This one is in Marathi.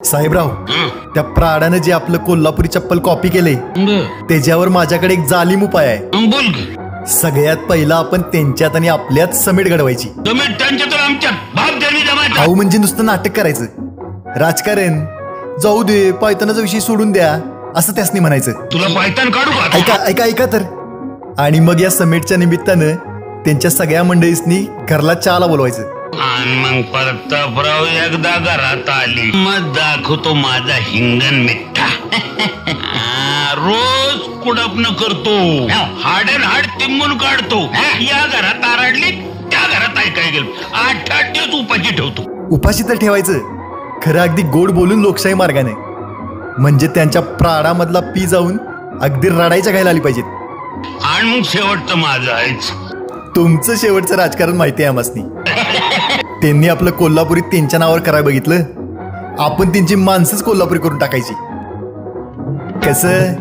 साहेबराव, त्या प्राडानं जे आपलं कोल्हापुरी चप्पल कॉपी केले त्याच्यावर माझ्याकडे एक जालीम उपाय आहे. बोल. सगळ्यात पहिला आपण त्यांच्यात आणि आपल्यात समेट घडवायची. समेट त्यांच्यात आमच्यात बाप देवी जमायचा. अहो म्हणजे नुसतं नाटक करायचं. राजकारण जाऊ दे, पायतानाचा विषय सोडून द्या असं त्यासनी म्हणायचं. तुला पायतान काढू का? ऐका ऐका ऐका तर. आणि मग या समेटच्या निमित्तानं त्यांच्या सगळ्या मंडळींनी घरला चहाला बोलवायचं. आणि मग प्रतापराव एकदा घरात आली मग दाखवतो माझा हिंगण मिठ्ठा. रोज कुडपण करतो, हाडन हाड तिंबून काढतो. या घरात आरडली त्या घरात ऐकाय गेलो. 8 दिवस उपाशी ठेवतो. उपाशी तर ठेवायचं, खरं अगदी गोड बोलून लोकशाही मार्गाने. म्हणजे त्यांच्या प्राडामधला पी जाऊन अगदी रडायच्या घायला आली पाहिजेत. आणि मग शेवटचं माझं आहेच. तुमचं शेवटचं राजकारण माहिती आहे आम्हासनी. त्यांनी आपलं कोल्हापुरी त्यांच्या नावावर करायला बघितलं, आपण त्यांची माणसंच कोल्हापुरी करून टाकायची. कसं